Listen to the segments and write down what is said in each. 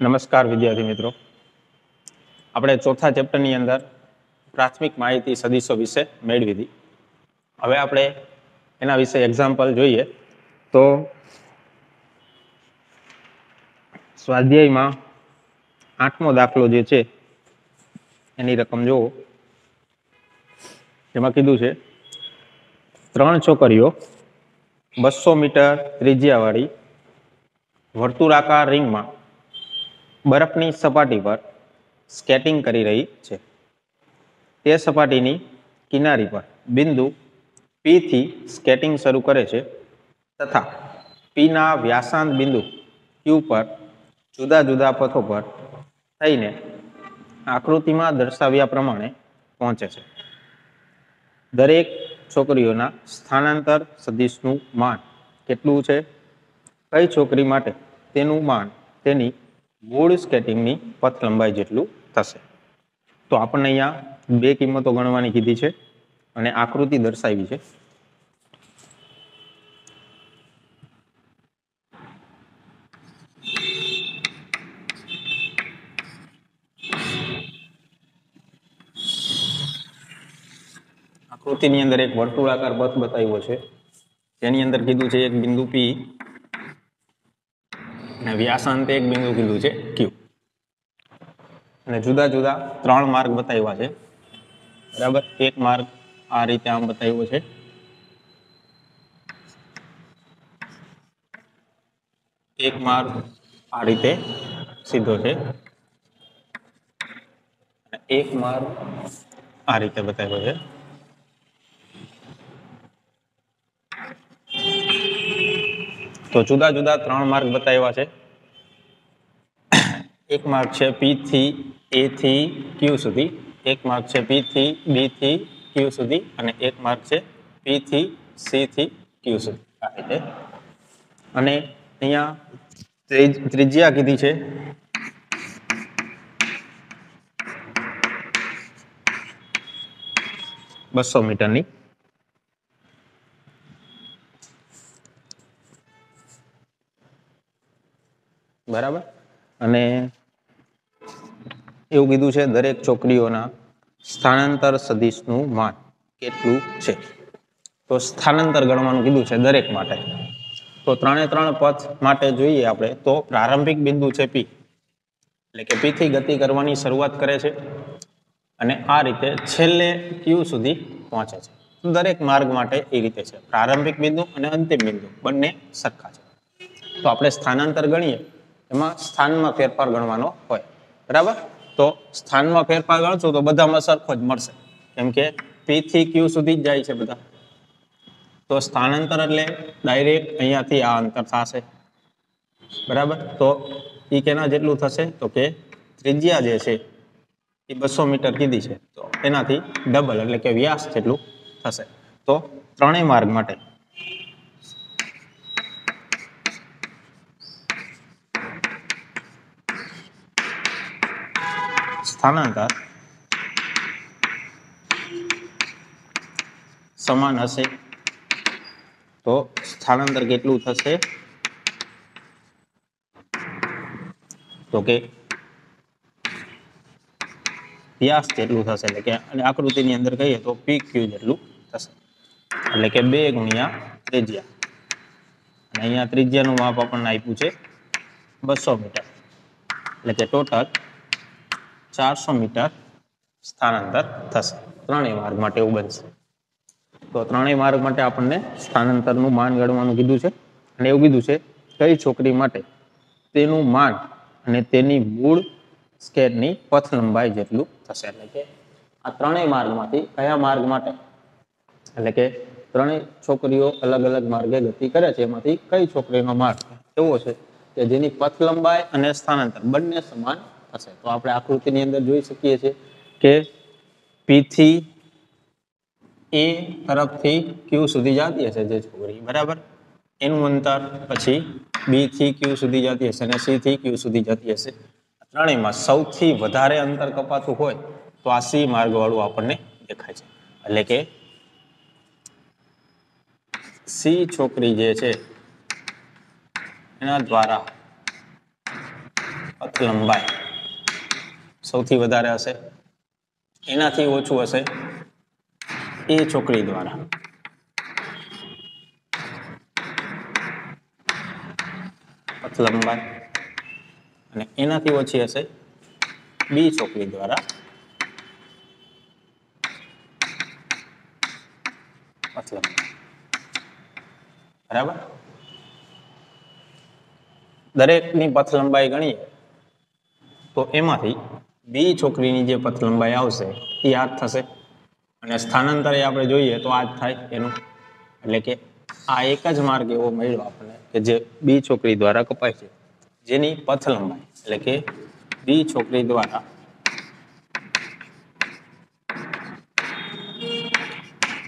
નમસ્કાર વિદ્યાર્થી મિત્રો, આપણે ચોથા ચેપ્ટરની અંદર પ્રાથમિક માહિતી સદીશો વિશે મેળવી હતી. હવે આપણે એના વિશે એક્ઝામ્પલ જોઈએ તો સ્વાધ્યાયમાં 8મો દાખલો જે છે એની રકમ જુઓ. એમાં કીધું છે 3 છોકરીઓ 200 મીટર ત્રિજ્યાવાળી વર્તુળાકાર રિંગમાં બરફની સપાટી પર સ્કેટિંગ કરી રહી છે. તે સપાટીની કિનારી પર બિંદુ P થી સ્કેટિંગ શરૂ કરે છે તથા P ના વ્યાસાંત બિંદુ Q પર જુદા જુદા પથો પર થઈને આકૃતિમાં દર્શાવ્યા પ્રમાણે પહોંચે છે. દરેક છોકરીઓના સ્થાનાંતર સદિશનું માન કેટલું છે? કઈ છોકરી માટે તેનું માન તેની મૂળ સ્કેટિંગની પથ લંબાઈ જેટલું થશે? તો આપણને અહીંયા 2 કિંમતો ગણવાની કીધી છે અને આકૃતિ દર્શાવી છે. આકૃતિની અંદર એક વર્તુળાકાર પથ બતાવ્યો છે, તેની અંદર કીધું છે એક બિંદુ P અને વ્યાસાંતે એક બિંદુ કીધું છે Q અને જુદા જુદા 3 માર્ગ બતાવ્યા છે. બરાબર, એક માર્ગ આ રીતે આમ બતાવ્યો છે, એક માર્ગ આ રીતે સીધો છે, એક માર્ગ આ રીતે બતાવ્યો છે. તો જુદા જુદા 3 માર્ગ બતાવ્યા છે. એક માર્ગ છે P થી A થી Q સુધી, એક માર્ગ છે P થી B થી Q સુધી અને એક માર્ગ છે P થી C થી Q સુધી આ રીતે. અને અહીંયા ત્રિજ્યા કીધી છે 200 મીટરની. બરાબર, અને એવું કીધું છે દરેક છોકરીઓના સ્થાનાંતર સદિશનું માન કેટલું છે. તો સ્થાનાંતર ગણવાનું કીધું છે દરેક માટે. તો 3 પથ માટે જોઈએ આપણે તો પ્રારંભિક બિંદુ છે P, એટલે કે P થી ગતિ કરવાની શરૂઆત કરે છે અને આ રીતે છેલ્લે Q સુધી પહોંચે છે. દરેક માર્ગ માટે એ રીતે છે, પ્રારંભિક બિંદુ અને અંતિમ બિંદુ બંને સરખા છે. તો આપણે સ્થાનાંતર ગણીએ એમાં સ્થાનમાં ફેરફાર ગણવાનો હોય. બરાબર, તો સ્થાનમાં ફેરફાર ગણશો તો બધામાં સરખો જ મળશે, કેમ કે P થી Q સુધી જ જાય છે બધા. તો સ્થાનાંતર એટલે ડાયરેક્ટ અહીંયાથી આ અંતર થશે. બરાબર, તો એ કેના જેટલું થશે? તો કે ત્રિજ્યા જે છે એ 200 મીટર કીધી છે, તો એનાથી ડબલ એટલે કે વ્યાસ જેટલું થશે. તો 3 માર્ગ માટે સ્થાનાંતર સમાન હશે. તો સ્થાનાંતર કેટલું થશે? તો કે વ્યાસ જેટલું થશે, એટલે કે આકૃતિની અંદર કહીએ તો PQ જેટલું થશે, એટલે કે 2 ગુણ્યા ત્રિજ્યા. અને અહીંયા ત્રિજ્યાનું માપ આપણને આપ્યું છે 200 મીટર, એટલે કે ટોટલ 400 મીટર સ્થાનાંતર થશે. 3 માર્ગ માટે એવું બનશે. તો 3 માર્ગ માટે આપણને સ્થાનાંતરનું માન ગણવાનું કીધું છે અને એવું કીધું છે કઈ છોકરી માટે તેનું માન અને તેની મૂળ સ્કેટની પથ લંબાઈ જેટલું થશે. એટલે કે આ 3 માર્ગમાંથી કયા માર્ગ માટે, એટલે કે 3 છોકરીઓ અલગ અલગ માર્ગે ગતિ કરે છે, એમાંથી કઈ છોકરીનો માર્ગ એવો છે કે જેની પથ લંબાઈ અને સ્થાનાંતર બંને સમાન થશે. તો આપણે આકૃતિની અંદર જોઈ શકીએ છીએ કે P થી A તરફથી Q સુધી જતી હશે જે છોકરી, બરાબર, એનું અંતર પછી B થી Q સુધી જતી હશે અને C થી Q સુધી જતી હશે. ત્રણેયમાં સૌથી વધારે અંતર કપાતું હોય તો આ C માર્ગ વાળું આપણને દેખાય છે. એટલે કે C છોકરી જે છે એના દ્વારા પથ લંબાઈ સૌથી વધારે હશે, એનાથી ઓછું હશે એ છોકરી દ્વારા પથ લંબાઈ, અને એનાથી ઓછી હશે બી છોકરી દ્વારા પથ લંબાઈ. બરાબર. દરેકની પથ લંબાઈ ગણીએ તો એમાંથી બી છોકરીની જે પથ લંબાઈ આવશે એ આ જ થશે, અને સ્થાનાંતરે આપણે જોઈએ તો આ જ થાય એનું. એટલે કે આ એક જ માર્ગ એવો મળ્યો આપણને કે જે બી છોકરી દ્વારા કપાય છે, જેની પથ લંબાઈ એટલે કે બી છોકરી દ્વારા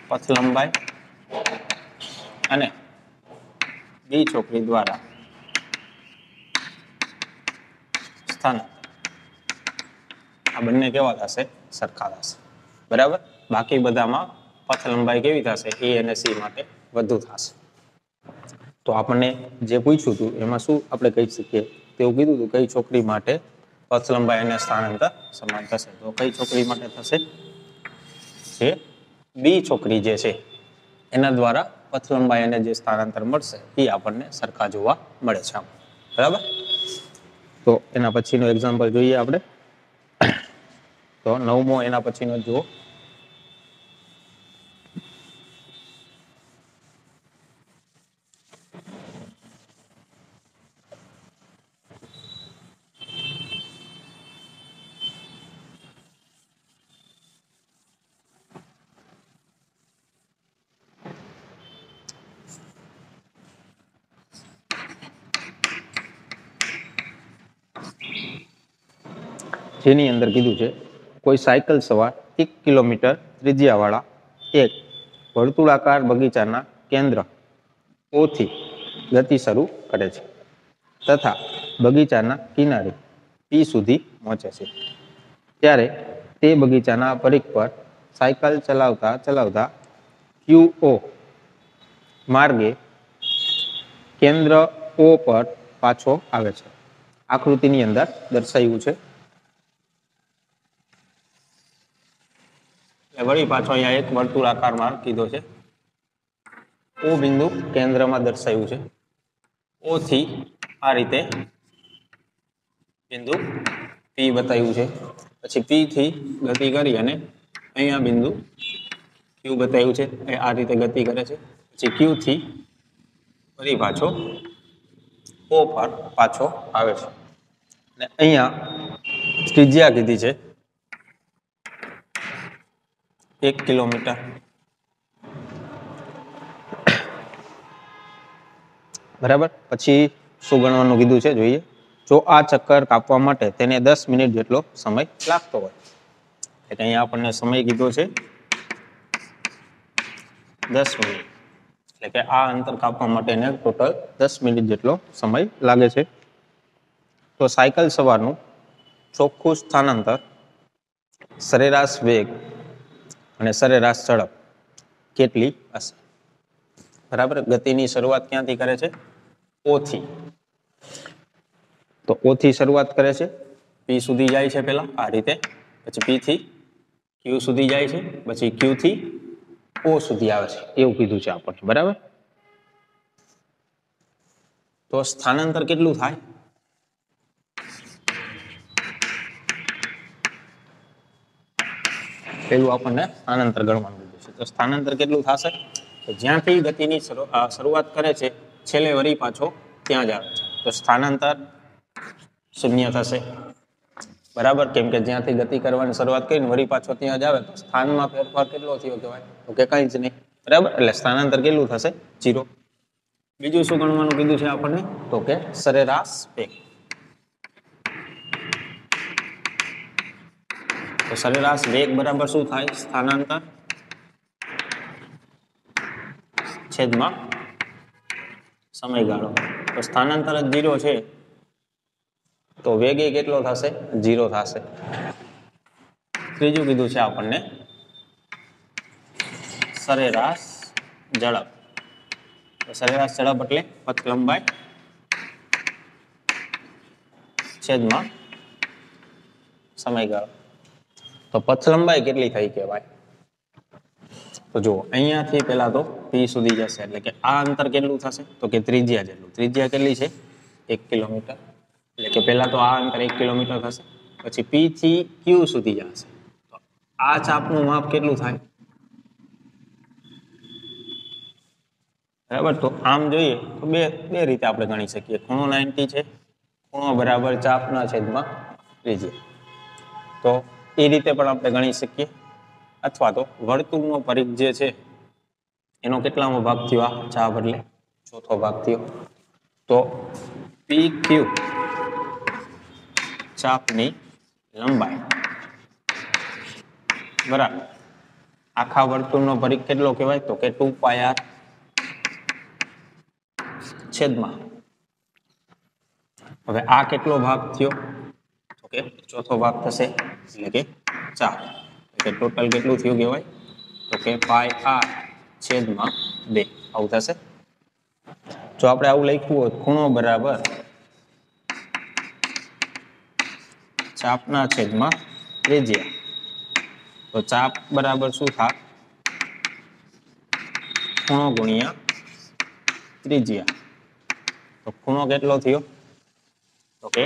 પથ લંબાઈ અને બી છોકરી દ્વારા સ્થાનાંતર આ બંને કેવા થશે? સરખા થશે. બરાબર. બાકી બધામાં પથ લંબાઈ કેવી થશે? એ અને સી માટે વધુ થશે. તો આપણને જે પૂછ્યું હતું એમાં શું આપણે કહી શકીએ? તેવું કીધું હતું કઈ છોકરી માટે પથ લંબાઈ અને સ્થાનાંતર સમાન થશે. તો કઈ છોકરી માટે થશે? જે બી છોકરી જે છે એના દ્વારા પથ લંબાઈ અને જે સ્થાનાંતર મળશે એ આપણને સરખા જોવા મળે છે. બરાબર. તો એના પછીનો એક્ઝામ્પલ જોઈએ આપણે. તો 9મો એના પછીનો જુઓ. જેની અંદર કીધું છે કોઈ સાયકલ સવાર 1 કિલોમીટર ત્રિજ્યાવાળા એક વર્તુળાકાર બગીચાના કેન્દ્ર ઓ થી ગતિ શરૂ કરે છે તથા બગીચાના કિનારે પી સુધી પહોંચે છે. ત્યારે તે બગીચાના પરિઘ પર સાયકલ ચલાવતા ચલાવતા QO માર્ગે કેન્દ્ર ઓ પર પાછો આવે છે. આકૃતિની અંદર દર્શાવ્યું છે. વળી પાછો અહીંયા એક વર્તુળાકાર માર્ગ કીધો છે. ઓ બિંદુ કેન્દ્રમાં દર્શાવ્યું છે. ઓ થી આ રીતે બિંદુ પી બતાવ્યું છે. પછી પી થી ગતિ કરી અને અહીંયા બિંદુ ક્યુ બતાવ્યું છે. એ આ રીતે ગતિ કરે છે. પછી ક્યુ થી ફરી પાછો ઓ પર પાછો આવે છે. અને અહીંયા ત્રિજ્યા કીધી છે 1 કિલોમીટર. બરાબર. પછી શું ગણવાનું કીધું છે જોઈએ. જો આ ચક્કર કાપવા માટે તેને 10 મિનિટ જેટલો સમય લાગતો હોય, એટલે અહીંયા આપણને સમય કીધો છે 10 મિનિટ. એટલે કે આ અંતર કાપવા માટે એને ટોટલ 10 મિનિટ જેટલો સમય લાગે છે. તો સાયકલ સવારનું ચોખ્ખું સ્થાનાંતર, સરેરાશ વેગ અને સરેરાશ ઝડપ કેટલી હશે? બરાબર. ગતિની શરૂઆત ક્યાંથી કરે છે? ઓ થી. તો ઓ થી શરૂઆત કરે છે, પી સુધી જાય છે પહેલા આ રીતે, પછી પી થી ક્યુ સુધી જાય છે, પછી ક્યુ થી ઓ સુધી આવે છે, એવું કીધું છે આપણને. બરાબર. તો સ્થાનાંતર કેટલું થાય? પેલું આપણને સ્થાનાંતર ગણવાનું કીધું છે. તો સ્થાનાંતર કેટલું થશે? જ્યાંથી ગતિની શરૂઆત કરે છે છેલ્લે વળી પાછો ત્યાં જ આવે છે. તો સ્થાનાંતર 0 થશે. બરાબર. કેમ કે જ્યાંથી ગતિ કરવાની શરૂઆત કરીને વળી પાછો ત્યાં જ આવે તો સ્થાનમાં ફેરફાર કેટલો થયો કહેવાય? તો કે કંઈ જ નહીં. બરાબર. એટલે સ્થાનાંતર કેટલું થશે? 0. બીજું શું ગણવાનું કીધું છે આપણને? તો કે સરેરાશ વેગ. તો સરેરાશ વેગ બરાબર શું થાય? સ્થાનાંતર છેદમાં સમયગાળો. તો સ્થાનાંતર જ 0 છે તો વેગ એ કેટલો થશે? 0 થશે. ત્રીજું કીધું છે આપણને સરેરાશ ઝડપ. તો સરેરાશ ઝડપ એટલે પથ લંબાઈ છેદમાં સમયગાળો. તો પથ લંબાઈ કેટલી થઈ કહેવાય? તો જુઓ અહીંયાથી પહેલા તો P સુધી જશે એટલે કે આ અંતર કેટલું થશે? તો કે ત્રિજ્યા જેટલું. ત્રિજ્યા કેટલી છે? 1 કિલોમીટર. એટલે કે પહેલા તો આ અંતર 1 કિલોમીટર થશે. પછી P થી Q સુધી જશે. તો આ ચાપનું માપ કેટલું થાય? બરાબર. તો આમ જોઈએ તો બે રીતે આપણે ગણી શકીએ. ખૂણો 90 છે, ખૂણો બરાબર ચાપના છેદમાં ત્રિજ્યા. તો એ રીતે પણ આપણે ગણી શકીએ. અથવા તો વર્તુળનો પરિઘ જે છે એનો કેટલામો ભાગ થયો? આ ચાપ એટલે ચોથો ભાગ થયો. તો PQ ચાપની લંબાઈ બરાબર આખા વર્તુળનો પરિઘ કેટલો કહેવાય? તો કે 2πr છેદમાં. હવે આ કેટલો ભાગ થયો? તો કે ચોથો ભાગ થશે એટલે કે 4. એટલે ટોટલ કેટલું થયું કહેવાય? તો કે πr છેદમાં 2 આવું થશે. જો આપણે આવું લખ્યું હોત ખૂણો બરાબર ચાપના છેદમાં ત્રિજ્યા, તો ચાપ બરાબર શું થાય? ખૂણો ગુણ્યા ત્રિજ્યા. તો ખૂણો કેટલો થયો? તો કે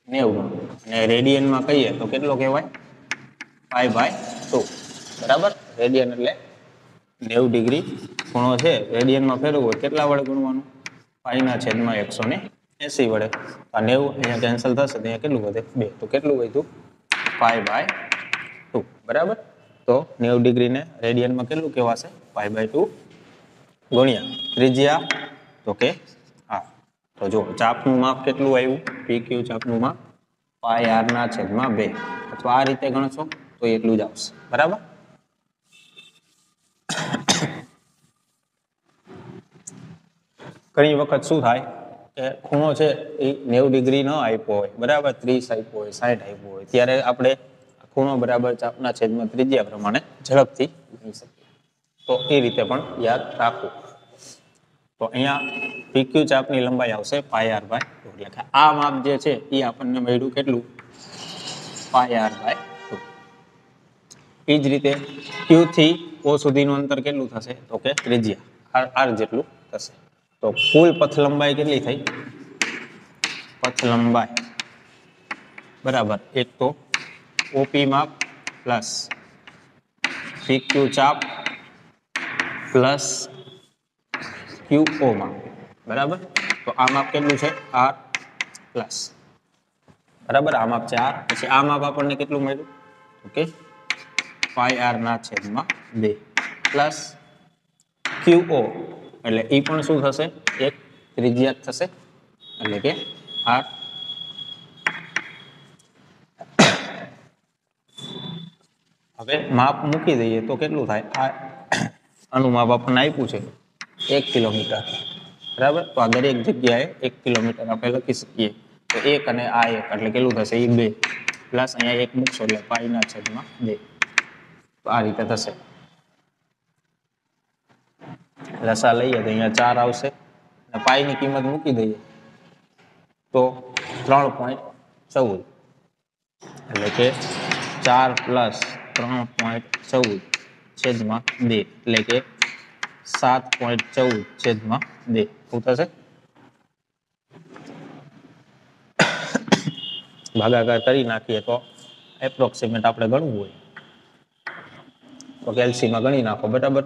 90. અને રેડિયનમાં કહીએ તો કેટલો કહેવાય? π/2. બરાબર. રેડિયન એટલે 90 ડિગ્રી ખૂણો છે. રેડિયનમાં ફેરવવું હોય કેટલા વડે ગુણવાનું? પાઈના છેદમાં 180 વડે. આ 90 અહીંયા કેન્સલ થશે તો અહીંયા કેટલું વધે? 2. તો કેટલું વધ્યું? π/2. બરાબર. તો 90 ડિગ્રીને રેડિયનમાં કેટલું કહેવાશે? π/2 ગુણ્યા ત્રિજ્યા તો કે આ. તો જો ચાપનું માપ કેટલું આવ્યું? PQ ચાપનું માપ πr ના છેદમાં 2. અથવા આ રીતે ગણશો તો એટલું જ આવશે. બરાબર. ઘણી વખત શું થાય કે ખૂણો છે એ 90 ડિગ્રી ન આપ્યો હોય, બરાબર, 30 આપ્યો હોય, 60 આપ્યો હોય, ત્યારે આપણે ખૂણો બરાબર ચાપના છેદમાં ત્રિજ્યા પ્રમાણે ઝડપથી ગણી શકીએ. તો એ રીતે પણ યાદ રાખવું. તો અહીંયા PQ ચાપની લંબાઈ આવશે πr/2. એટલે કે આ માપ જે છે એ આપણને મળ્યું કેટલું? πr/2. એ જ રીતે Q થી O સુધીનું અંતર કેટલું થશે? તો કે ત્રિજ્યા r જેટલું થશે. તો કુલ પથ લંબાઈ કેટલી થઈ? પથ લંબાઈ બરાબર એક તો OP માપ પ્લસ PQ ચાપ પ્લસ QO માપ. બરાબર. તો આ માપ કેટલું છે? r plus. બરાબર. આ માપ છે r. પછી આ માપ આપણને કેટલું મળ્યું? ઓકે, πr ના છેદમાં 2 પ્લસ QO એટલે એ પણ શું થશે? એક ત્રિજ્યા થશે એટલે કે r. હવે માપ મૂકી દઈએ તો કેટલું થાય? આનું માપ આપણને આપ્યું છે 1 કિલોમીટર. બરાબર. તો આ દરેક જગ્યાએ 1 કિલોમીટર આપણે લખી શકીએ. તો 1 અને આ 1 એટલે કેટલું થશે? એ 2 પ્લસ અહીંયા 1 મૂકશો એટલે π ના છેદમાં 2. તો આ રીતે થશે. લસા લઈએ તો અહીંયા 4 આવશે અને પાઈની કિંમત મૂકી દઈએ તો 3.14 એટલે કે 4 પ્લસ 3.14 છેદમાં 2 એટલે કે 7.14 છેદમાં 2 શું થશે? ભાગાકાર કરી નાખીએ તો એપ્રોક્સિમેટ આપણે ગણવું હોય તો કેલ્સીમાં ગણી નાખો. બરાબર.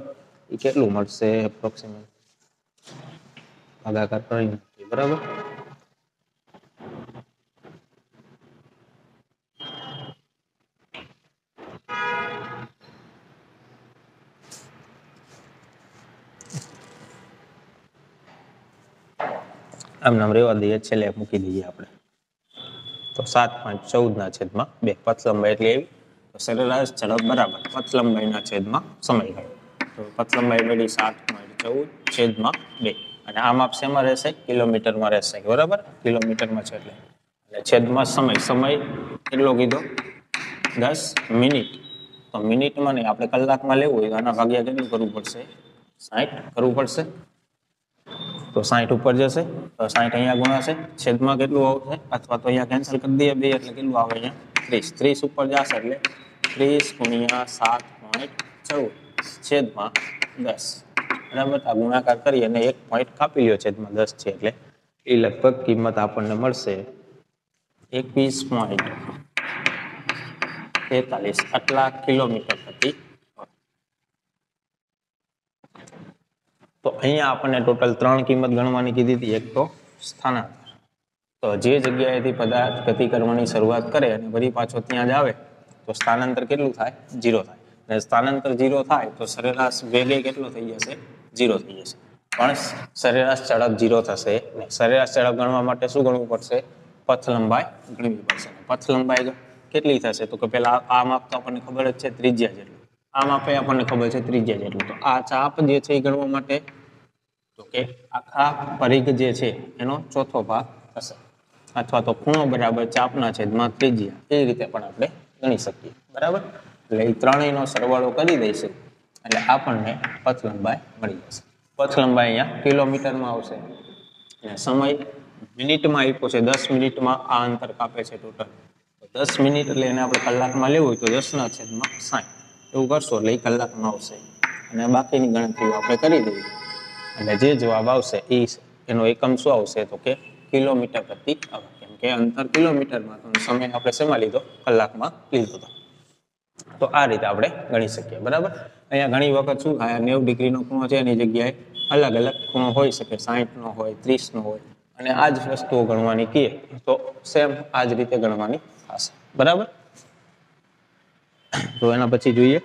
એ કેટલું મળશે એપ્રોક્સિમેટ? ભાગાકાર કરી નાખીએ. બરાબર. આમ નામ રેવા દઈએ, છેલ્લે મૂકી દઈએ આપણે. તો 7.14 ના છેદમાં 2 પથ લંબાઈ એટલી આવી. તો સરેરાશ ઝડપ બરાબર પથ લંબાઈના છેદમાં સમયગાળો. તો પથ લંબાઈ મળી 7.14 છેદમાં 2. અને આ માપ શેમાં રહેશે? કિલોમીટરમાં રહેશે. બરાબર. કિલોમીટરમાં છે એટલે છેદમાં સમય કેટલો કીધો? 10 મિનિટ. તો મિનિટમાં નહીં, આપણે કલાકમાં લેવું હોય તો આના ભાગ્યા કેટલું કરવું પડશે? 60 કરવું પડશે. તો 60 ઉપર જશે તો 60 અહીંયા ગુણાશે. છેદમાં કેટલું આવશે? અથવા તો અહીંયા કેન્સલ કરી દઈએ 2 એટલે કેટલું આવે? અહીંયા 30 30 ઉપર જશે એટલે 30 ગુણ્યા 7.14 છેદમાં 10 બરાબર. આ ગુણાકાર કરી અને 1 પોઈન્ટ કાપી લ્યો છેદમાં 10 છે એટલે એ લગભગ કિંમત આપણને મળશે 21.43 આટલા કિલોમીટર પ્રતિ. તો અહીંયા આપણને ટોટલ 3 કિંમત ગણવાની કીધી હતી. એક તો સ્થાનાંતર, તો જે જગ્યાએથી પદાર્થ ગતિ કરવાની શરૂઆત કરે અને વળી પાછો ત્યાં જ આવે તો સ્થાનાંતર કેટલું થાય? 0 થાય. અને સ્થાનાંતર 0 થાય તો સરેરાશ વેગે કેટલો થઈ જશે? 0 થઈ જશે. પણ સરેરાશ ઝડપ 0 થશે નહીં. સરેરાશ ઝડપ ગણવા માટે શું ગણવું પડશે? પથ લંબાઈ ગણવી પડશે. પથ લંબાઈ કેટલી થશે? તો કે પેલા આ માપ તો આપણને ખબર જ છે ત્રિજ્યા જેટલું. આ માપે આપણને ખબર છે ત્રિજ્યા જેટલું. તો આ ચાપ જે છે એ ગણવા માટે તો કે આખા પરિઘ જે છે એનો ચોથો ભાગ થશે, અથવા તો ખૂણો બરાબર ચાપના છેદમાં ત્રિજ્યા, એ રીતે પણ આપણે ગણી શકીએ. બરાબર. એટલે એ ત્રણેયનો સરવાળો કરી દઈશું એટલે આપણને પથ લંબાઈ મળી જશે. પથ લંબાઈ અહીંયા કિલોમીટરમાં આવશે અને સમય મિનિટમાં આપ્યો છે. 10 મિનિટમાં આ અંતર કાપે છે ટોટલ. તો 10 મિનિટ એટલે એને આપણે કલાકમાં લેવું હોય તો 10/60 એવું કરશો એટલે એ કલાકમાં આવશે. અને બાકીની ગણતરીઓ આપણે કરી દઈએ એટલે જે જવાબ આવશે એનો એકમ શું આવશે? તો કે કિલોમીટર પ્રતિ અવર. કેમ કે અંતર કિલોમીટરમાં તો સમય આપણે શેમાં લીધો? કલાકમાં લીધો હતો. તો આ રીતે આપણે ગણી શકીએ. બરાબર. અહીંયા ઘણી વખત શું થાય, 90 ડિગ્રીનો ખૂણો છે એની જગ્યાએ અલગ અલગ ખૂણો હોઈ શકે, 60 નો હોય, 30 નો હોય, અને આ જ વસ્તુઓ ગણવાની કીએ તો સેમ આ જ રીતે ગણવાની થશે. બરાબર. તો એના પછી જોઈએ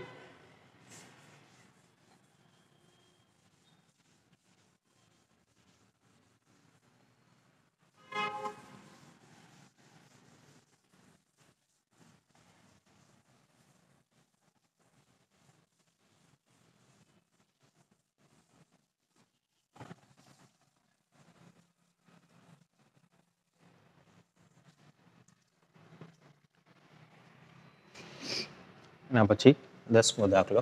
એના પછી 10મો દાખલો.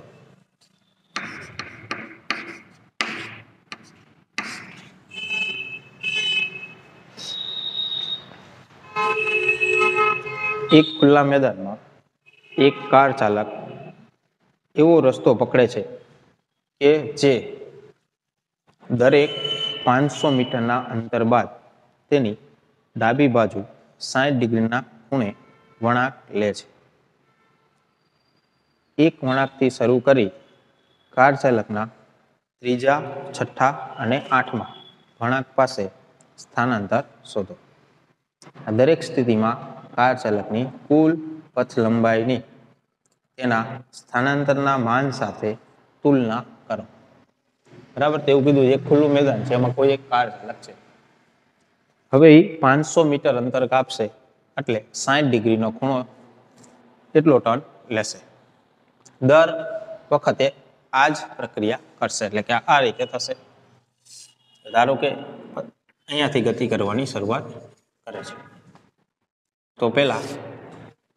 એક ખુલ્લા મેદાનમાં એક કાર ચાલક એવો રસ્તો પકડે છે કે જે દરેક 500 મીટરના અંતર બાદ તેની ડાબી બાજુ 60 ડિગ્રીના ખૂણે વળાંક લે છે. એક વળાંકથી શરૂ કરી કાર ચાલકના ત્રીજા, છઠ્ઠા અને 8મા વળાંક પાસે સ્થાનાંતર શોધો. આ દરેક સ્થિતિમાં કાર ચાલકની કુલ પથ લંબાઈની તેના સ્થાનાંતરના માન સાથે તુલના કરો. બરાબર. તેવું કીધું એક ખુલ્લું મેદાન છે, એમાં કોઈ એક કાર ચાલક છે. હવે એ 500 મીટર અંતર કાપશે એટલે 60 ડિગ્રીનો ખૂણો કેટલો ટર્ન લેશે. દર વખતે આ જ પ્રક્રિયા કરશે એટલે કે આ રીતે થશે. ધારો કે અહીંયાથી ગતિ કરવાની શરૂઆત કરે છે તો પહેલા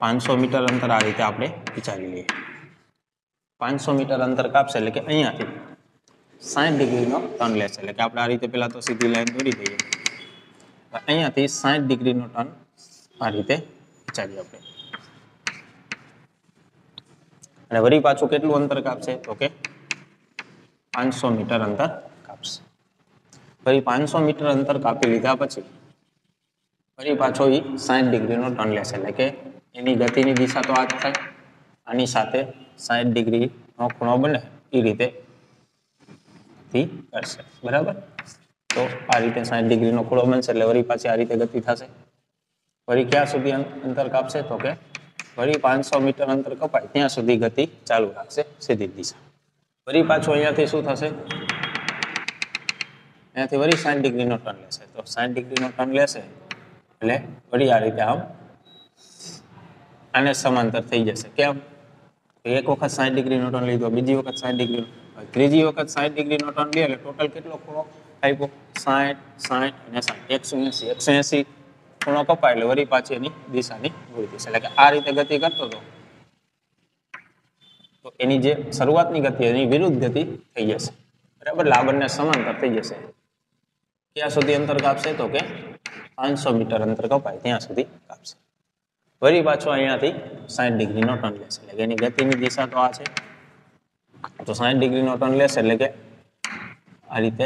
500 મીટર અંતર આ રીતે આપણે વિચારી લઈએ. 500 મીટર અંતર કાપશે એટલે કે અહીંયાથી 60 ડિગ્રીનો ટર્ન લેશે. એટલે કે આપણે આ રીતે પહેલા તો સીધી લાઈન દોરી દઈએ. અહીંયાથી 60 ડિગ્રીનો ટર્ન આ રીતે વિચારીએ આપણે. અને વળી પાછું કેટલું અંતર કાપશે? તો કે 500 મીટર અંતર કાપશે. વળી 500 મીટર અંતર કાપી લીધા પછી વળી પાછો એ 60 ડિગ્રીનો ટર્ન લેશે. એટલે કે એની ગતિની દિશા તો આ જ થાય, આની સાથે 60 ડિગ્રીનો ખૂણો બને એ રીતે કરશે. બરાબર. તો આ રીતે 60 ડિગ્રીનો ખૂણો બનશે એટલે વળી પાછી આ રીતે ગતિ થશે. વળી ક્યાં સુધી અંતર કાપશે? તો કે વળી 500 મીટર અંતર કપાય ત્યાં સુધી ગતિ ચાલુ રાખશે સીધી દિશા. વળી પાછું અહીંયાથી શું થશે? અહીંયાથી વળી 60 ડિગ્રીનો ટર્ન લેશે. તો 60 ડિગ્રીનો ટર્ન લેશે એટલે વળી આ રીતે આમ આને સમાંતર થઈ જશે. કેમ? એક વખત 60 ડિગ્રીનો ટર્ન લીધો, બીજી વખત 60 ડિગ્રીનો, ત્રીજી વખત 60 ડિગ્રીનો ટર્ન લે એટલે ટોટલ કેટલો ખૂણો આપ્યો? 60, 60 અને 60, 180 ખૂણો કપાય એટલે વળી પાછી એની દિશાની ભૂલી જશે. એટલે કે આ રીતે ગતિ કરતો હતો તો એની જે શરૂઆતની ગતિ એની વિરુદ્ધ ગતિ થઈ જશે. બરાબર. આ બંને સમાંતર થઈ જશે. ક્યાં સુધી અંતર કાપશે? તો કે 500 મીટર અંતર કપાય ત્યાં સુધી કાપશે. वरी पाछो अहींयाथी 60 डिग्रीनो टर्न लेशे એટલે કે એની ગતિની દિશા તો આ છે તો 60 ડિગ્રીનો ટર્ન લેશે એટલે કે આ રીતે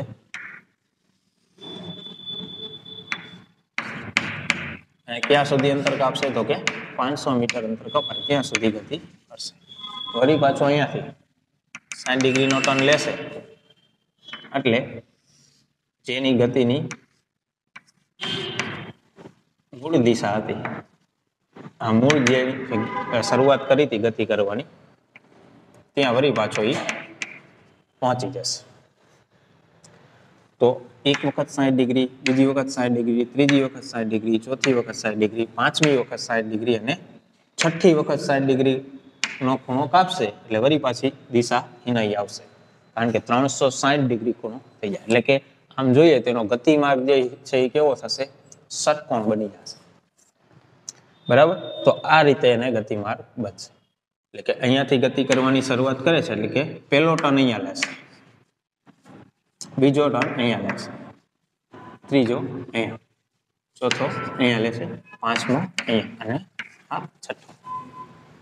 અને ક્યાં સુધી અંતર કાપશે તો કે 500 મીટર અંતર કપાય ત્યાં સુધી ગતિ કરશે વળી પાછો અહીંયાથી 60 ડિગ્રીનો ટર્ન લેશે એટલે જેની ગતિની મૂળ દિશા હતી આ મૂળ જે શરૂઆત કરી હતી ગતિ કરવાની ત્યાં વળી પાછો એ પહોંચી જશે તો એક વખત 60 ડિગ્રી બીજી વખત 60 ડિગ્રી ત્રીજી વખત 60 ડિગ્રી ચોથી વખત 60 ડિગ્રી પાંચમી વખત 60 ડિગ્રી અને છઠ્ઠી વખત 60 ડિગ્રીનો ખૂણો કાપશે એટલે વળી પાછી દિશા હિનાઈ આવશે કારણ કે 360 ડિગ્રી ખૂણો થઈ જાય એટલે કે આમ જોઈએ તેનો ગતિમાર્ગ જે છે એ કેવો થશે ષટકોણ બની જશે બરાબર તો આ રીતે એને ગતિમાર્ગ બનશે એટલે કે અહીંયાથી ગતિ કરવાની શરૂઆત કરે છે એટલે કે પહેલો ટર્ન અહીંયા લેશે બીજો ટર્ન અહીંયા લેશે ત્રીજો અહીંયા ચોથો અહીંયા લેશે પાંચમો અહીંયા અને આ છઠ્ઠો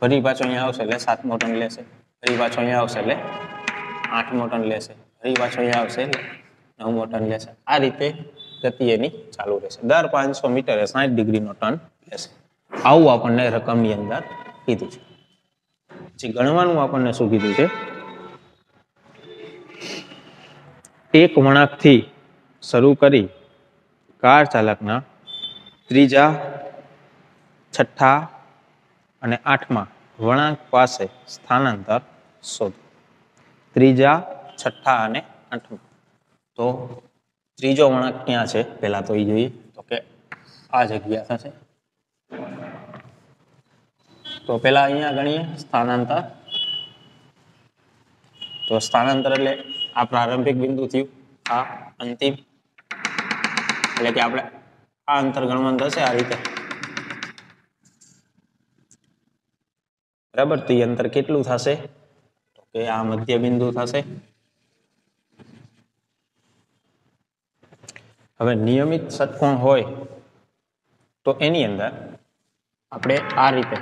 ફરી પાછો અહીંયા આવશે એટલે સાતમો ટર્ન લેશે ફરી પાછો અહીંયા આવશે એટલે આઠમો ટર્ન લેશે ફરી પાછો અહીંયા આવશે એટલે નવમો ટર્ન લેશે આ રીતે ગતિ એની ચાલુ રહેશે દર 500 મીટરે 60 ડિગ્રીનો ટર્ન લેશે આવું આપણને રકમની અંદર કીધું છે પછી ગણવાનું આપણને શું કીધું છે એક વળાંકથી શરૂ કરી કાર ચાલકના ત્રીજા છઠ્ઠા અને આઠમા વળાંક પાસે સ્થાનાંતર શોધો ત્રીજા છઠ્ઠા અને આઠમા તો ત્રીજો વળાંક ક્યાં છે પહેલા તો એ જોઈએ તો કે આ જગ્યા થશે તો પહેલા અહીંયા ગણીએ સ્થાનાંતર તો સ્થાનાંતર એટલે આ પ્રારંભિક બિંદુ થયું આ અંતિમ એટલે કે આપણે આ અંતર ગણવાનું થશે આ રીતે બરાબર તો એ અંતર કેટલું થશે તો કે આ મધ્ય બિંદુ થશે હવે નિયમિત ષટકોણ હોય તો એની અંદર આપણે આ રીતે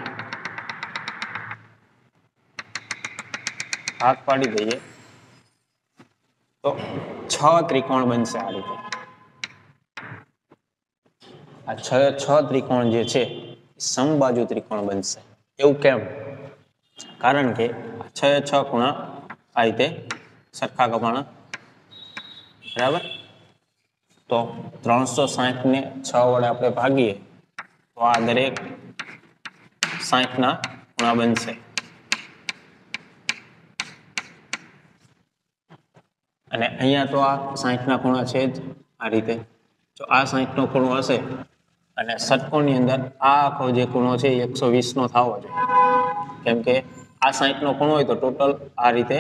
ભાગ પાડી દઈએ તો 6 ત્રિકોણ બનશે આ રીતે આ 6 ત્રિકોણ જે છે સમબાજુ ત્રિકોણ બનશે એવું કેમ કારણ કે આ 6 ખૂણા આ રીતે સરખા કપાણા બરાબર તો 360 ને 6 વડે આપણે ભાગીએ તો આ દરેક 60 ના ખૂણા બનશે અને અહીંયા તો આ 60 ના ખૂણા છે જ આ રીતે જો આ 60 નો ખૂણો હશે અને ષટકોણની અંદર આ આખો જે ખૂણો છે એ 120 નો થવો જોઈએ કેમ કે આ 60 નો ખૂણો હોય તો ટોટલ આ રીતે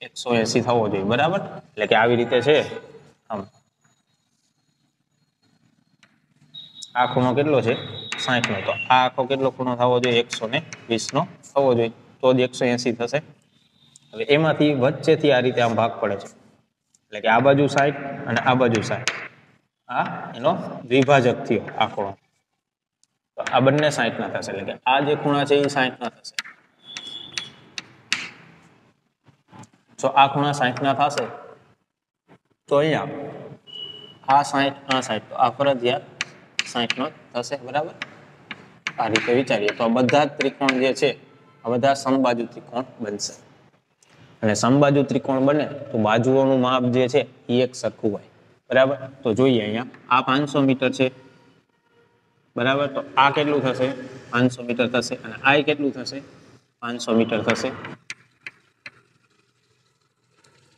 180 થવો જોઈએ બરાબર એટલે કે આવી રીતે છે આમ આ ખૂણો કેટલો છે 60 નો તો આ આખો કેટલો ખૂણો થવો જોઈએ 120 નો થવો જોઈએ તો જ 180 થશે હવે એમાંથી વચ્ચેથી આ રીતે આમ ભાગ પડે છે એટલે કે આ બાજુ 60 અને આ બાજુ 60 આ એનો દ્વિભાજક થયો આ ખૂણો તો આ બંને 60 ના થશે એટલે કે આ જે ખૂણા છે એ 60 ના થશે જો આ ખૂણા 60 ના થશે તો અહીંયા આ 60 આ 60 તો આ ફરજિયાત 60 નો થશે બરાબર આ રીતે વિચારીએ તો બધા ત્રિકોણ જે છે આ બધા સમબાજુ ત્રિકોણ બનશે અને સમબાજુ ત્રિકોણ બને તો બાજુઓનું માપ જે છે એ એક સરખું હોય બરાબર તો જોઈએ અહીંયા આ 500 મીટર છે બરાબર તો આ કેટલું થશે 500 મીટર થશે અને આ કેટલું થશે 500 મીટર થશે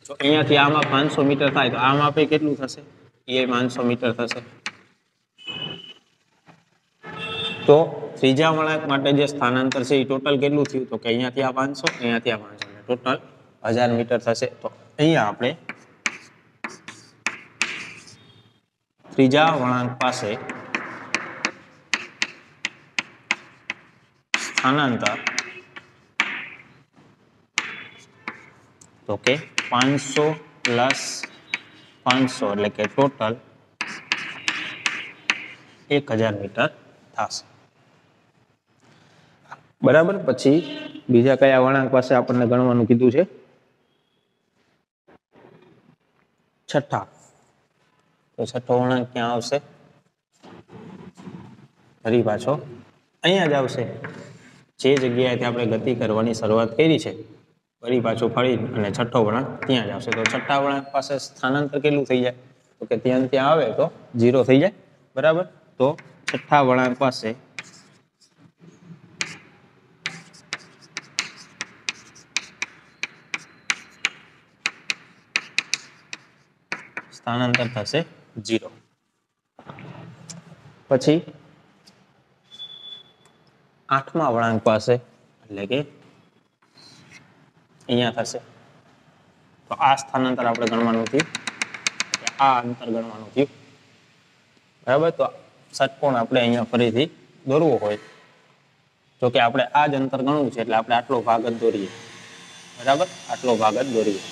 તો અહીંયાથી આમાં 500 મીટર થાય તો આ માપે કેટલું થશે એ 500 મીટર થશે તો ત્રીજા વળાંક માટે જે સ્થાનાંતર છે એ ટોટલ કેટલું થયું તો કે અહીંયાથી આ 500 અહીંયાથી આ 500 ટોટલ 1000 મીટર થશે તો અહીંયા આપણે ત્રીજા વળાંક પાસે સ્થાનાંતર તો કે 500 પ્લસ 500 એટલે કે ટોટલ 1000 મીટર થશે बराबर। पछी बीजा कया वळांक पासे आपने गणवानुं कीधुं छे? छठा। तो छठो वळांक क्या आवशे? फरी पाछो अहींया ज आवशे। जे जग्याएथी आपणे गति करवानी शरूआत करी छे फरी पाछो फरी अने छठो वळांक त्यां ज आवशे। तो छठा वळांक पासे स्थानांतर केटलुं थई जाय? तो के त्यां त्यां आवे तो 0 थई जाय। बराबर। तो छठा वळांक पासे स्थानांतर थशे 0। पछी आठमा वळांक पासे એટલે કે અહીંયા થશે। તો આ સ્થાનાંતર આપણે ગણવાનું થયું કે આ અંતર ગણવાનું થયું। બરાબર। તો ષટકોણ આપણે અહીંયા ફરીથી દોરવો હોય તો કે આપણે આ જ અંતર ગણવું છે એટલે આપણે આટલો ભાગ જ દોરીએ। બરાબર। આટલો ભાગ જ દોરીએ।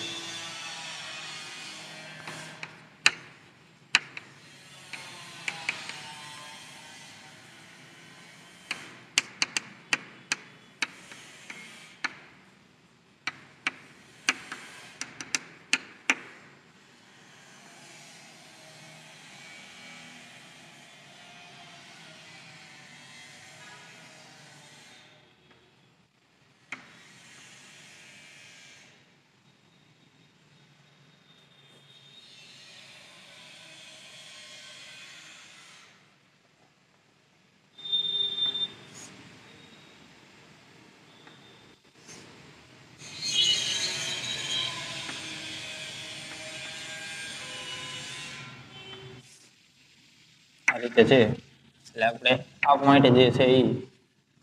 આ રીતે છે એટલે આપણે આ પોઈન્ટ જે છે એ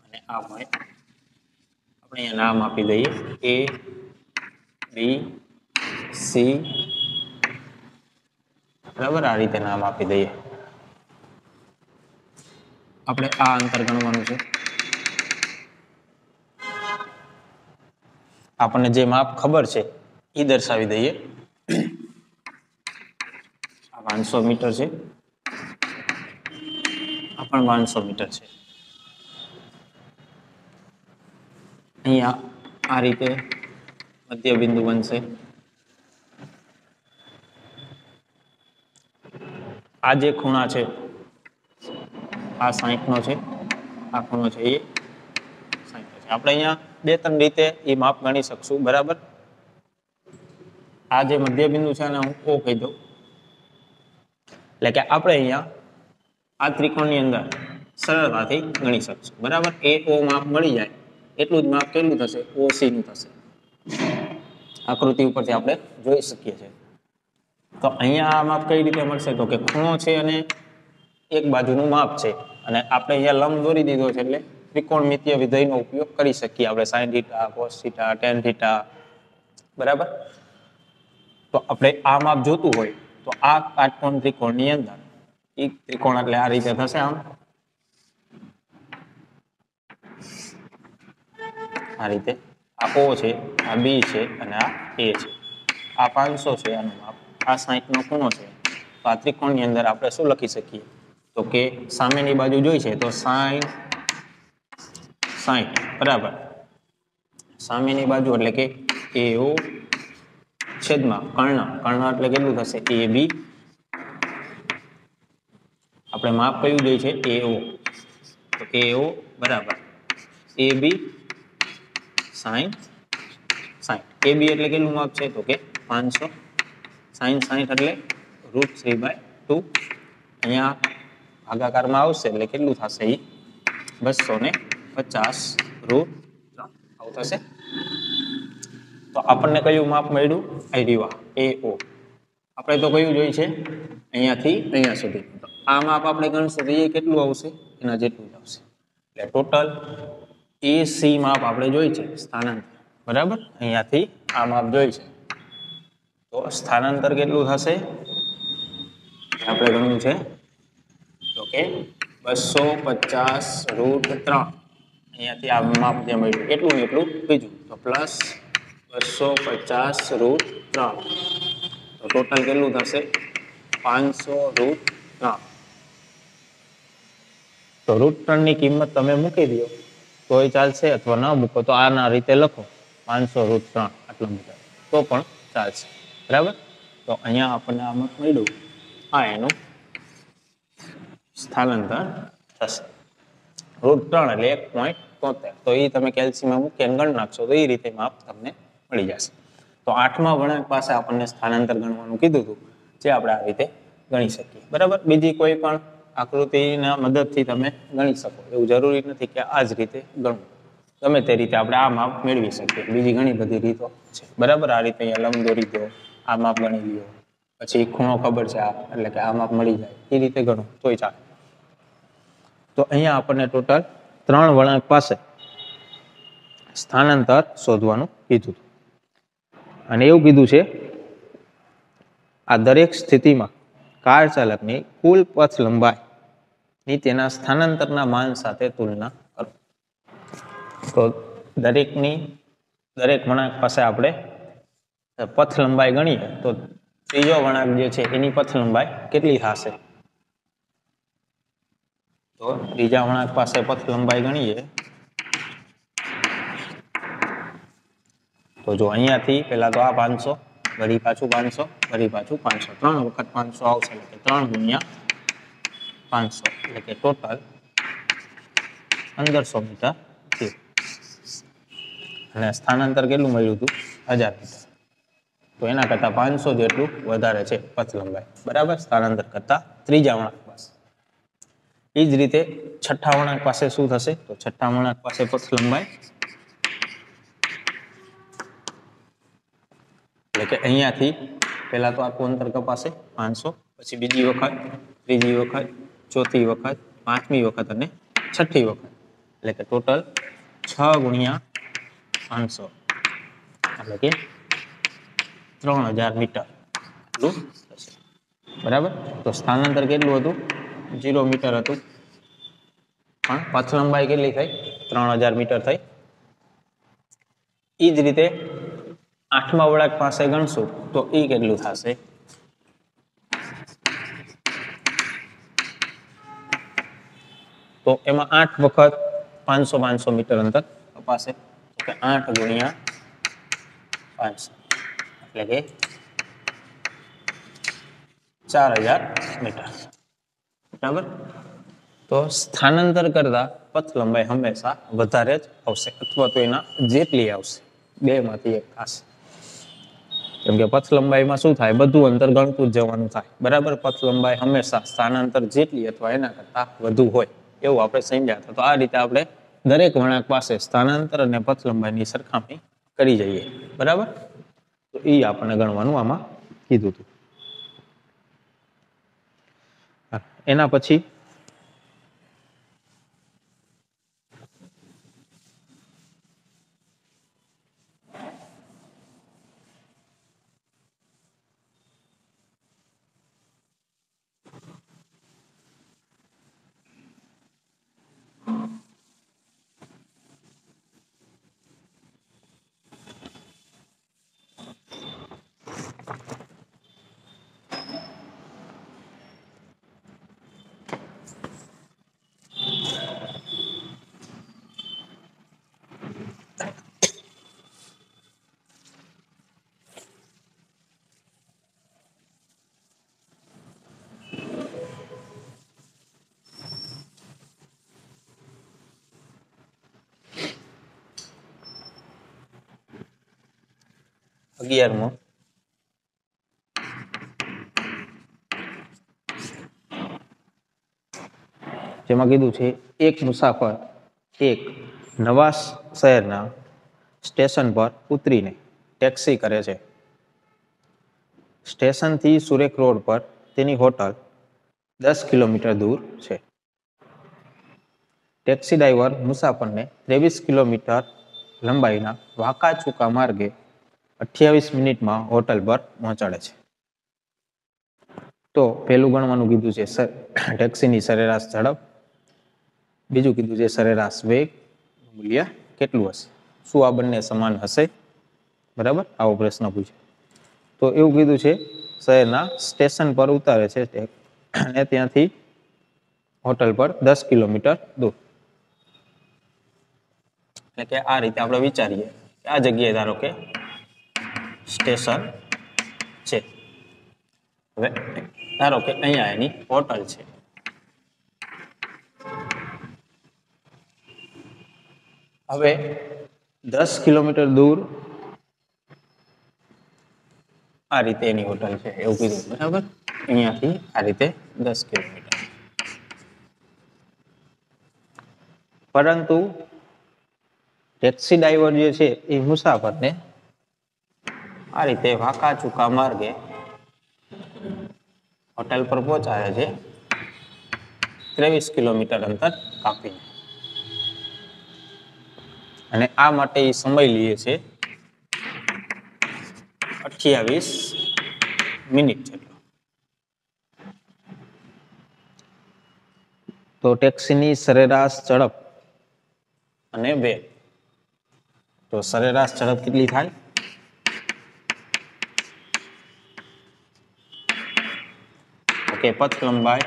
અને આ પોઈન્ટ આપણે અહીંયા નામ આપી દઈએ A B C। બરાબર। આ રીતે નામ આપી દઈએ। આપણે આ અંતર ગણવાનું છે। આપણને જે માપ ખબર છે એ દર્શાવી દઈએ। આ 500 મીટર છે, આ પણ 500 મીટર છે। અહીંયા આ રીતે મધ્ય બિંદુ બનશે। આ જે ખૂણા છે આ 60 નો છે, આ ખૂણો છે એ 60 નો છે। આપણે અહીંયા બે ત્રણ રીતે એ માપ ગણી શકશું। બરાબર। આ જે મધ્ય બિંદુ છે એને હું O કહી દઉં એટલે કે આપણે અહીંયા આ ત્રિકોણની અંદર સરળતાથી ગણી શકશું। બરાબર। AO માપ મળી જાય એટલું જ માપ કેટલું થશે? OC નું થશે। આકૃતિ ઉપરથી આપણે જોઈ શકીએ છીએ। તો અહીંયા આ માપ કઈ રીતે મળશે? તો કે ખૂણો છે અને એક બાજુનું માપ છે અને આપણે અહીંયા લંબ દોરી દીધો છે એટલે ત્રિકોણમિતીય વિધેયનો ઉપયોગ કરી શકીએ આપણે sin theta, cos theta, tan theta. બરાબર। તો આપણે આ માપ જોતું હોય તો આ કાટકોણ ત્રિકોણની અંદર એક ત્રિકોણ એટલે આ રીતે થશે। આમ આ રીતે આ O છે, આ B છે અને આ A છે। આ 500 છે આનું માપ, આ 60 નો ખૂણો છે। તો આ ત્રિકોણની અંદર આપણે શું લખી શકીએ? તો કે સામેની બાજુ જોઈ છે તો sin 60। બરાબર। સામેની બાજુ એટલે કે AO છેદમાં કર્ણ, કર્ણ એટલે કેટલું થશે? AB। આપણે માપ કયું જોઈએ છે? AO। તો AO બરાબર AB sin 60। AB એટલે કેટલું માપ છે? તો કે 500। sin 60 એટલે √3/2। અહીંયા ભાગાકારમાં આવશે એટલે કેટલું થશે? એ 250 √3 આવું થશે। તો આપણને કયું માપ મળ્યું? Idea AO। આપણે તો કયું જોઈએ છે? અહીંયાથી અહીંયા સુધી। તો આ માપ આપણે ગણશું તો એ કેટલું આવશે? એના જેટલું જ આવશે। એટલે ટોટલ AC માપ આપણે જોઈ છે સ્થાનાંતર। બરાબર। અહીંયાથી આ માપ જોઈ છે તો સ્થાનાંતર કેટલું થશે આપણે ગણવું છે તો કે 250 √3। અહીંયાથી આ માપ જે મળ્યું એટલું ને એટલું બીજું તો પ્લસ 250 √3 તો ટોટલ કેટલું થશે? 500 √3। તો √3 ની કિંમત તમે મૂકી દો તોય ચાલશે, અથવા ન મૂકો તો આના રીતે લખો 500√3 આટલા મીટર તો પણ ચાલશે, બરાબર. તો અહીંયા આપણને આમાં મળ્યું આ એનું સ્થાનાંતર થશે. √3 એટલે 1.73. તો એ તમે કેલ્સીમાં મૂકીને ગણ નાખશો તો એ રીતે માપ તમને મળી જશે. તો 8મા વળાંક પાસે આપણને સ્થાનાંતર ગણવાનું કીધું હતું, જે આપણે આ રીતે ગણી શકીએ, બરાબર. બીજી કોઈ પણ આકૃતિના મદદથી તમે ગણી શકો, એવું જરૂરી નથી કે આ જ રીતે ગણવું. ગમે તે રીતે આપણે આ માપ મેળવી શકીએ. બીજી ઘણી બધી રીતો છે, બરાબર. આ રીતે અહીંયા લંબ દોરી દો, આ માપ ગણી લ્યો, પછી ખૂણો ખબર છે આ, એટલે કે આ માપ મળી જાય, એ રીતે ગણો તોય ચાલે. તો અહીંયા આપણને ટોટલ 3 વળાંક પાસે સ્થાનાંતર શોધવાનું કીધું હતું. અને એવું કીધું છે આ દરેક સ્થિતિમાં કાર ચાલકની કુલ પથ લંબાઈની તેના સ્થાનાંતરના માન સાથે તુલના કરો. તો દરેક વળાંક પાસે આપણે પથ લંબાઈ ગણીએ તો ત્રીજો વળાંક જે છે એની પથ લંબાઈ કેટલી થશે? તો ત્રીજા વળાંક પાસે પથ લંબાઈ ગણીએ તો જો અહીંયાથી પેલા તો આ 500, વળી પાછું 500, વળી પાછું 500, 3 વખત 500 આવશે, એટલે કે 3 ગુણ્યા 500, એટલે કે ટોટલ 1500 મીટર થયું. અને સ્થાનાંતર કેટલું મળ્યું હતું? 1000 મીટર. તો એના કરતા 500 જેટલું વધારે છે પથ લંબાઈ, બરાબર, સ્થાનાંતર કરતા ત્રીજા વળાંક પાસે. એ જ રીતે છઠ્ઠા વળાંક પાસે શું થશે? તો છઠ્ઠા વળાંક પાસે પથ લંબાઈ એટલે કે અહીંયાથી પહેલા તો આખું અંતર કપાશે 500, પછી બીજી વખત, ત્રીજી વખત, ચોથી વખત, પાંચમી વખત અને છઠ્ઠી વખત, એટલે કે ટોટલ 6 ગુણ્યા 500, એટલે કે 3000 મીટર એટલું થશે, બરાબર. તો સ્થાનાંતર કેટલું હતું? 0 મીટર હતું, પણ પથ લંબાઈ કેટલી થઈ? 3000 મીટર થઈ. એ જ રીતે 8મા વળાંક પાસે ગણશું તો એ કેટલું થશે? તો એમાં 8 વખત 500 મીટર અંતર કપાશે, તો કે 8 ગુણ્યા 500, એટલે કે 4000 મીટર, બરાબર. તો સ્થાનાંતર કરતા પથ લંબાઈ હંમેશા વધારે જ આવશે, અથવા તો એના જેટલી આવશે, બેમાંથી એક થશે. કેમ કે પથ લંબાઈમાં શું થાય? બધું અંતર ગણતું જ જવાનું થાય, બરાબર. પથ લંબાઈ હંમેશા સ્થાનાંતર જેટલી અથવા એના કરતા વધુ હોય એવું આપણે સમજ્યા હતા. તો આ રીતે આપણે દરેક વળાંક પાસે સ્થાનાંતર અને પથ લંબાઈની સરખામણી કરી જઈએ, બરાબર. તો એ આપણને ગણવાનું આમાં કીધું હતું. એના પછી અગિયારમો જેમાં કીધું છે એક મુસાફર એક નવા શહેરના સ્ટેશન પર ઉતરીને ટેક્સી કરે છે. સ્ટેશનથી સુરેખ રોડ પર તેની હોટલ 10 કિલોમીટર દૂર છે. ટેક્સી ડ્રાઈવર મુસાફરને 23 કિલોમીટર લંબાઈના વાંકા ચૂકા માર્ગે 28 મિનિટમાં હોટલ પર પહોંચાડે છે. તો પહેલું ગણવાનું કીધું છે ટેક્સીની સરેરાશ ઝડપ, બીજું કીધું છે સરેરાશ વેગ, મૂલ્ય કેટલું હશે, શું આ બંને સમાન હશે, બરાબર, આવો પ્રશ્ન પૂછે. તો એવું કીધું છે શહેરના સ્ટેશન પર ઉતારે છે અને ત્યાંથી હોટલ પર 10 કિલોમીટર દૂર. એટલે કે આ રીતે આપણે વિચારીએ કે આ જગ્યાએ ધારો કે સ્ટેશન છે, હવે ધારો કે અહીંયા એની હોટલ છે, હવે 10 કિલોમીટર દૂર આ રીતે એની હોટલ છે એવું કીધું, બરાબર? અહીંયાથી આ રીતે 10 કિલોમીટર, પરંતુ ટેક્સી ડ્રાઈવર જે છે એ મુસાફરને આ રીતે વાંકા ચૂકા માર્ગે હોટલ પર પહોંચાડે છે 23 કિલોમીટર અંતર કાપીને, અને આ માટે એ સમય લે છે 28 મિનિટ જેટલો. તો ટેક્સીની સરેરાશ ઝડપ અને વેગ, તો સરેરાશ ઝડપ કેટલી થાય? ઓકે, પથ લંબાઈ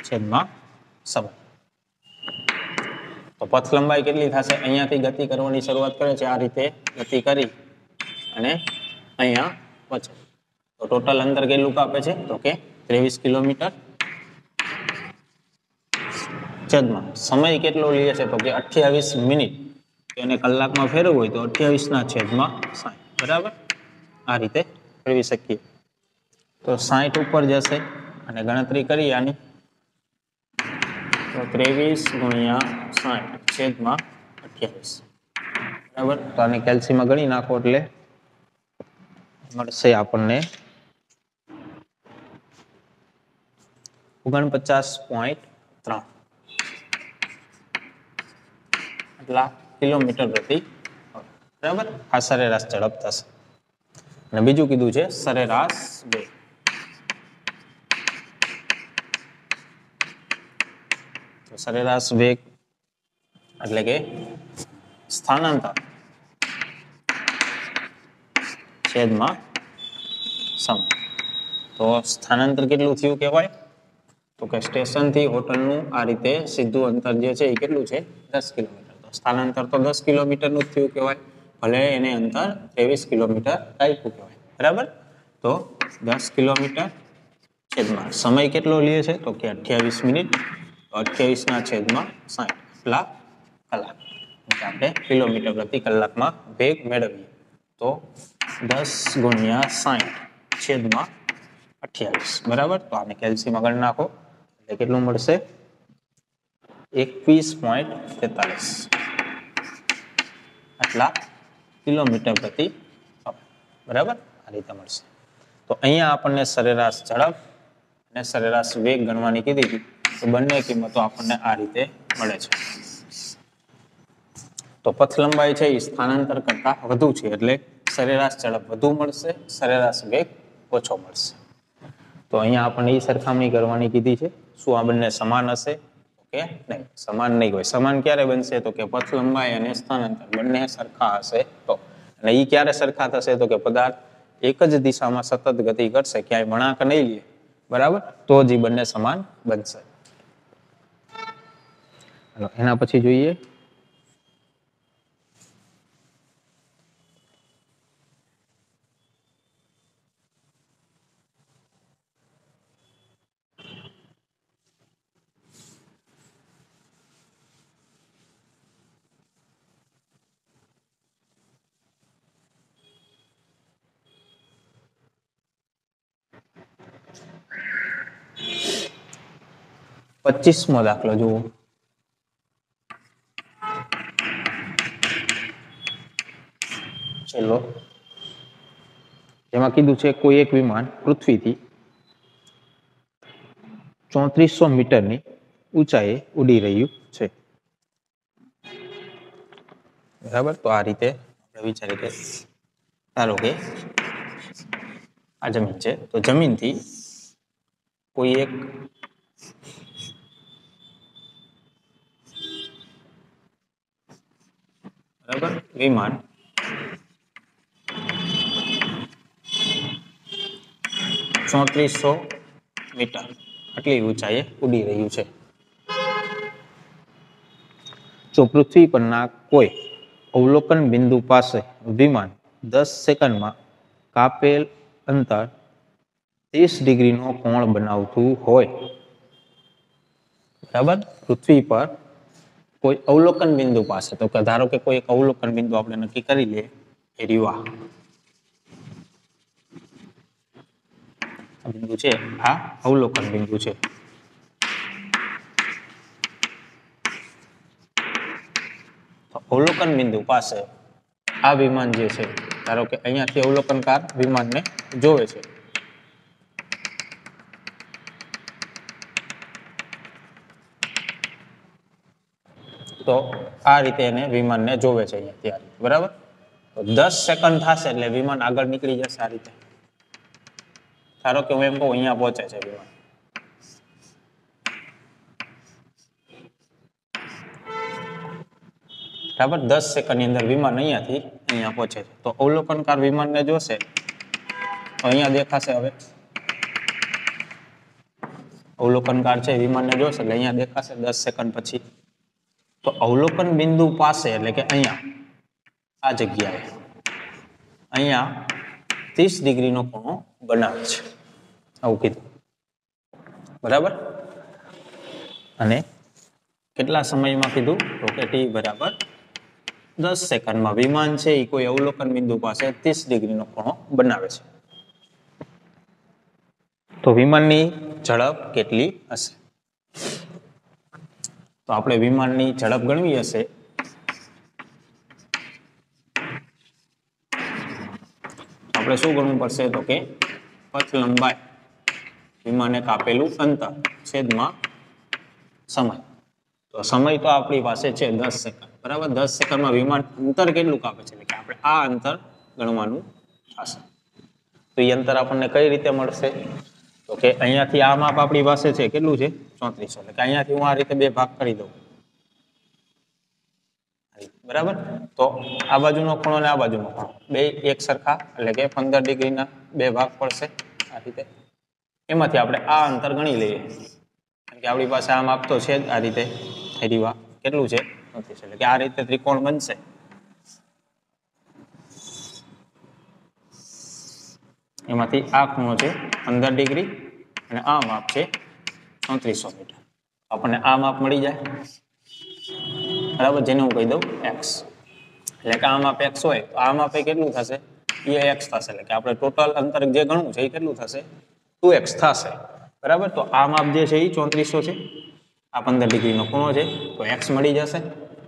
છેદમાં સમય. તો પથ લંબાઈ કેટલી થશે? અહીંયાથી ગતિ કરવાની શરૂઆત કરે છે, આ રીતે ગતિ કરી અને અહીંયા પહોંચે, તો ટોટલ અંતર કેટલું કાપે છે? તો કે 23 કિલોમીટર, છેદમાં સમય કેટલો લે છે? તો કે 28 મિનિટ. એને કલાકમાં ફેરવવું હોય તો 28 ના છેદમાં 60, બરાબર? આ રીતે ફેરવી શકીએ. તો 60 ઉપર જશે અને ગણતરી કરી આની, તો 23 ગુણ્યા 60 છેદમાં 28, બરાબર? તો આને કેલ્સીમાં ગણી નાખો એટલે મળશે આપણને 49.3 એટલા કિલોમીટર પ્રતિ, બરાબર? આ સરેરાશ ઝડપ થશે. અને બીજું કીધું છે સરેરાશ વેગ. તો સરેરાશ વેગ એટલે કે સ્થાનાંતર છેદમાં સમય. તો સ્થાનાંતર કેટલું થયું કહેવાય? તો કે સ્ટેશન થી હોટલનું આ રીતે સીધું અંતર જે છે એ કેટલું છે? 10 કિલોમીટર. તો સ્થાનાંતર તો 10 કિલોમીટરનું જ થયું કહેવાય, ભલે એને અંતર 23 કિલોમીટર આપ્યું કહેવાય, બરાબર? તો 10 કિલોમીટર છેદમાં સમય કેટલો લે છે? તો કે 28 મિનિટ. તો 28 ના છેદમાં 60 એટલા કલાક. આપણે કિલોમીટર પ્રતિ કલાકમાં વેગ મેળવીએ તો 10 ગુણ્યા 60 છેદમાં 28, બરાબર? તો આને કેલ્સીમાં ગણી નાખો એટલે કેટલું મળશે? 21.43 આટલા કિલોમીટર પ્રતિ કલાક, બરાબર? આ રીતે મળશે. તો અહીંયા આપણને સરેરાશ ઝડપ અને સરેરાશ વેગ ગણવાની કીધી હતી, તો બંને કિંમતો આપણને આ રીતે મળે છે. તો પથ લંબાઈ છે એ સ્થાનાંતર કરતા વધુ છે એટલે સરેરાશ ઝડપ વધુ મળશે, સરેરાશ વેગ ઓછો મળશે. તો અહીંયા આપણને એ સરખામણી કરવાની કીધી છે. શું આ બંને સમાન હશે? કે નહીં, સમાન નહીં હોય. સમાન ક્યારે બનશે? તો કે પથ લંબાઈ અને સ્થાનાંતર બંને સરખા હશે તો. અને એ ક્યારે સરખા થશે? તો કે પદાર્થ એક જ દિશામાં સતત ગતિ કરશે, ક્યાંય વળાંક નહીં લે, બરાબર? તો જ એ બંને સમાન બનશે. એના પછી જોઈએ પચીસમો દાખલો જુઓ. ચલો, એમાં કીધું છે કોઈ એક વિમાન પૃથ્વીથી 3400 મીટરની ઊંચાઈએ ઉડી રહ્યું છે, બરાબર? તો આ રીતે આપણે વિચારીએ કે ધારો કે આ જમીન છે, તો જમીનથી કોઈ એક બરાબર વિમાન 3400 મીટર આટલી ઊંચાઈએ ઉડી રહ્યું છે. તો પૃથ્વી પરના કોઈ અવલોકન બિંદુ પાસે વિમાન 10 સેકન્ડમાં કાપેલ અંતર 30 ડિગ્રીનો કોણ બનાવતું હોય, બરાબર, પૃથ્વી પર કોઈ અવલોકન બિંદુ પાસે, તો ધારો કે કોઈ એક અવલોકન બિંદુ આપણે નક્કી કરી લઈએ એ રીવા બિંદુ છે, આ અવલોકન બિંદુ છે. તો અવલોકન બિંદુ પાસે આ વિમાન જે છે, ધારો કે અહીંયાથી અવલોકનકાર વિમાનને જોવે છે. તો આ રીતે એને વિમાનને જોવે છે અહીંયા ત્યારે, બરાબર. તો 10 સેકન્ડ થશે એટલે વિમાન આગળ નીકળી જશે આ રીતે. ધારો કે હું એમ કહું અહીંયા પહોંચે છે વિમાન, બરાબર. 10 સેકન્ડની અંદર વિમાન અહીંયાથી અહીંયા પહોંચે છે. તો અવલોકનકાર વિમાનને જોશે તો અહીંયા દેખાશે. હવે અવલોકનકાર છે વિમાનને જોશે એટલે અહીંયા દેખાશે 10 સેકન્ડ પછી. તો અવલોકન બિંદુ પાસે એટલે કે અહીંયા આ જગ્યાએ અહીંયા 30 ડિગ્રીનો ખૂણો બનાવે છે, આવું કીધું, બરાબર. અને કેટલા સમયમાં કીધું? તો કે t બરાબર 10 સેકન્ડમાં વિમાન છે એ કોઈ અવલોકન બિંદુ પાસે 30 ડિગ્રીનો ખૂણો બનાવે છે. તો વિમાનની ઝડપ કેટલી હશે? તો આપણે વિમાનની ઝડપ ગણવી હશે આપણે શું ગણવું પડશે? તો કે પથ લંબાઈ, વિમાને કાપેલું અંતર છેદમાં સમય. તો સમય તો આપણી પાસે છે 10 સેકન્ડ, બરાબર. 10 સેકન્ડમાં વિમાન અંતર કેટલું કાપે છે એટલે કે આપણે આ અંતર ગણવાનું થશે. તો એ અંતર આપણને કઈ રીતે મળશે? તો કે અહીંયાથી આ માપ આપણી પાસે છે કેટલું છે? 3400. એટલે કે અહીંયાથી હું આ રીતે બે ભાગ કરી દઉં, બરાબર. તો આ બાજુનો ખૂણો અને આ બાજુનો ખૂણો બે એક સરખા એટલે કે 15 ડિગ્રીના બે ભાગ પડશે આ રીતે. એમાંથી આપણે આ અંતર ગણી લઈએ કારણ કે આપણી પાસે આ માપ તો છે જ આ રીતે. રીવા કેટલું છે? 3400. એટલે કે આ રીતે ત્રિકોણ બનશે. એમાંથી આ ખૂણો છે 15 ડિગ્રી અને આ માપ છે 3400 મીટર. આપણને આ માપ મળી જાય, બરાબર, જેને હું કહી દઉં x. એટલે કે આ માપ x હોય તો આ માપ કેટલું થશે? એ x થશે. એટલે કે આપણે ટોટલ અંતર જે ગણવું છે એ કેટલું થશે? 2x થશે, બરાબર. તો આ માપ જે છે એ 3400 છે, આ 15 ડિગ્રીનો ખૂણો છે તો x મળી જશે,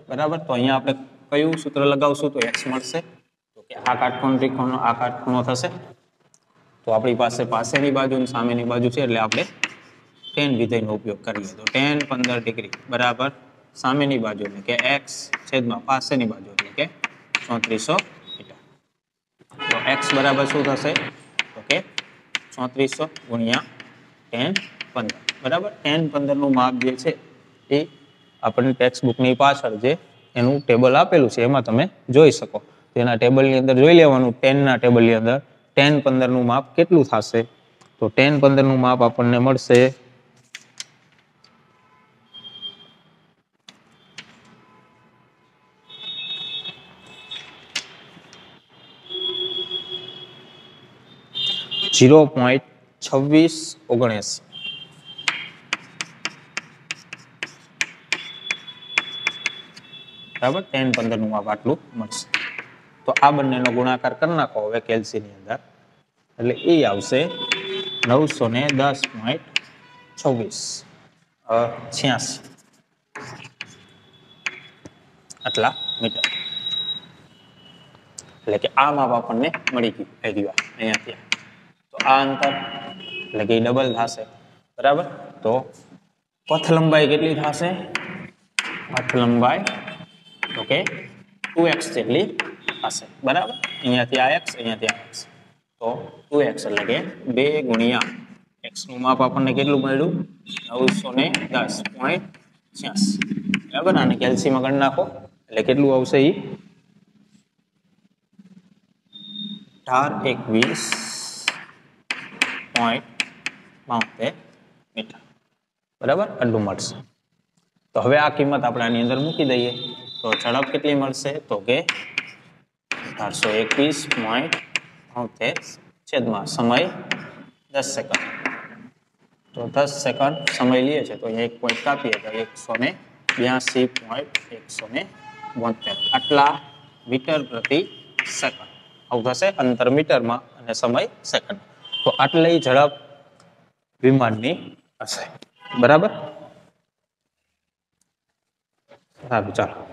બરાબર. તો અહીંયા આપણે કયું સૂત્ર લગાવશું તો x મળશે. તો કે આ કાટખૂણો ત્રિકોણનો આ કાટખૂણો થશે. તો આપણી પાસે પાસેની બાજુ અને સામેની બાજુ છે એટલે આપણે tan વિધેયનો ઉપયોગ કરીએ. તો tan 15 ડિગ્રી બરાબર સામેની બાજુ એટલે કે x છેદમાં પાસેની બાજુ એટલે કે 3400 મીટર. તો x બરાબર શું થશે? તો કે 3400 ગુણ્યા tan 15, બરાબર. tan 15 નું માપ જે છે એ આપણને ટેક્સ્ટ બુકની પાછળ જે એનું ટેબલ આપેલું છે એમાં તમે જોઈ શકો. તેના ટેબલની અંદર જોઈ લેવાનું, tan ના ટેબલની અંદર tan 15 નું માપ કેટલું થશે? તો tan 15 નું માપ આપણને મળશે 0.2679. બરાબર. tan 15 નું માપ આટલું મળશે. તો આ બંનેનો ગુણાકાર કરી નાખો હવે કેલ્સીની અંદર એટલે એ આવશે 910.2686 આટલા મીટર. એટલે કે આ માપ આપણને મળી ગયું અહીંયાથી. તો આ અંતર એટલે કે ડબલ થશે, બરાબર. તો પથ લંબાઈ કેટલી થશે? પથ લંબાઈ તો કે 2x જેટલી થશે, બરાબર. અહીંયાથી આ x અહીંયાથી આ x તો 2x એટલે કે 2 ગુણ્યા x નું માપ આપણને કેટલું મળ્યું? 910.86, બરાબર. અને કેલ્સીમાં ગણ નાખો એટલે કેટલું આવશે? એ 1821.72 મીટર, બરાબર. આટલું મળશે. તો હવે આ કિંમત આપણે આની અંદર મૂકી દઈએ તો ઝડપ કેટલી મળશે તો કે 1821.73 છેદમાં સમય 10 સેકન્ડ. તો 10 સેકન્ડ સમય લે છે તો અહીંયા એક પોઈન્ટ કાપીએ તો 182.172 આટલા મીટર પ્રતિ સેકન્ડ આવું થશે. અંતર મીટરમાં અને સમય સેકન્ડ. તો આટલી ઝડપ વિમાનની હશે. બરાબર. સારું ચાલો.